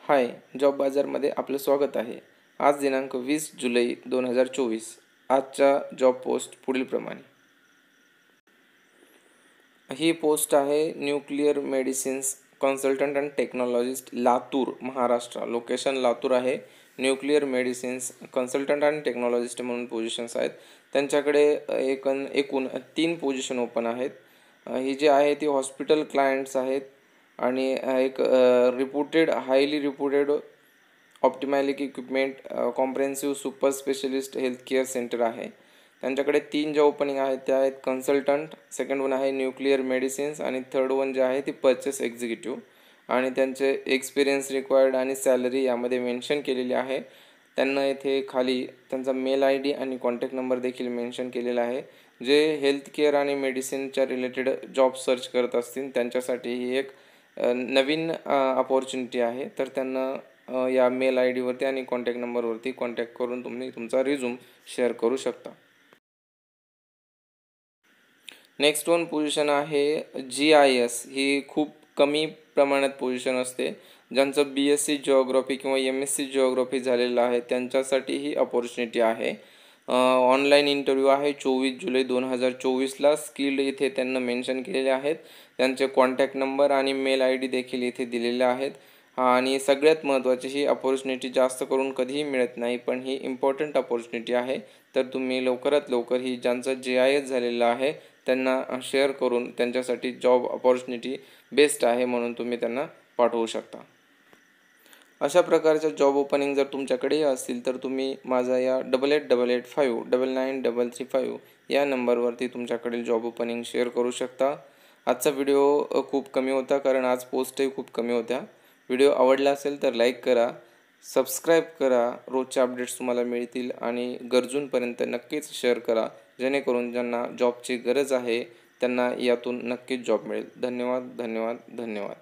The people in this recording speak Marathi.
हाय, जॉब बाजारमध्ये आपलं स्वागत आहे. आज दिनांक 20 जुलै 2024. आजच्या जॉब पोस्ट पुढीलप्रमाणे. ही पोस्ट आहे nuclear medicines consultant and technologist, Latur, Maharashtra. Location Latur आहे. Nuclear medicines consultant and technologist म्हणून पोझिशन्स आहेत. त्यांच्याकडे एकूण 3 पोझिशन ओपन आहेत. ही जी आहे ती हॉस्पिटल क्लायंट्स आहेत आणि एक highly reputed ophthalmic equipment comprehensive super specialist health care centre आहे. त्यांच्याकडे 3 ज्या ओपनिंग आहेत त्या आहेत कन्सल्टंट, सेकंड वन आहे न्यूक्लिअर मेडिसिन्स आणि थर्ड वन जे आहे ती परचेस एक्झिक्युटिव्ह. आणि त्यांचे एक्सपिरियन्स रिक्वायर्ड आणि सॅलरी यामध्ये मेन्शन केलेली आहे. त्यांना येथे खाली त्यांचा मेल ID आणि कॉन्टॅक्ट नंबर देखील मेन्शन केलेला आहे. जे हेल्थ केअर आणि मेडिसिनच्या रिलेटेड जॉब सर्च करत असतील त्यांच्यासाठी ही एक नवीन अपॉर्च्युनिटी आहे. तर त्यांना या मेल IDवरती आणि कॉन्टॅक्ट नंबरवरती कॉन्टॅक्ट करून तुम्ही तुमचा रिझ्यूम शेअर करू शकता. नेक्स्ट वन पोझिशन आहे GIS. ही खूप कमी प्रमाणात पोझिशन असते. ज्यांचं BSc जिओग्राफी किंवा MSc जिओग्राफी झालेलं आहे त्यांच्यासाठी ही अपॉर्च्युनिटी आहे. ऑनलाईन इंटरव्ह्यू आहे 24 जुलै 2024ला. स्किल्ड इथे त्यांना मेन्शन केलेले आहेत. त्यांचे कॉन्टॅक्ट नंबर आणि मेल ID देखील इथे दिलेले आहेत. आणि सगळ्यात महत्त्वाची ही अपॉर्च्युनिटी जास्त करून कधीही मिळत नाही, पण ही इम्पॉर्टंट अपॉर्च्युनिटी आहे. तर तुम्ही लवकरात लवकर ही ज्यांचं GIS झालेलं आहे त्यांना शेअर करून त्यांच्यासाठी जॉब अपॉर्च्युनिटी बेस्ट आहे म्हणून तुम्ही त्यांना पाठवू शकता. अशा प्रकारच्या जॉब ओपनिंग जर तुमच्याकडेही असतील तर तुम्ही माझा या 8885999335 या नंबरवरती तुमच्याकडील जॉब ओपनिंग शेअर करू शकता. आजचा व्हिडिओ खूप कमी होता कारण आज पोस्टही खूप कमी होत्या. व्हिडिओ आवडला असेल तर लाईक करा, सबस्क्राईब करा. रोजचे अपडेट्स तुम्हाला मिळतील आणि गरजूंपर्यंत नक्कीच शेअर करा जेणेकरून ज्यांना जॉबची गरज आहे त्यांना यातून नक्कीच जॉब मिळेल. धन्यवाद.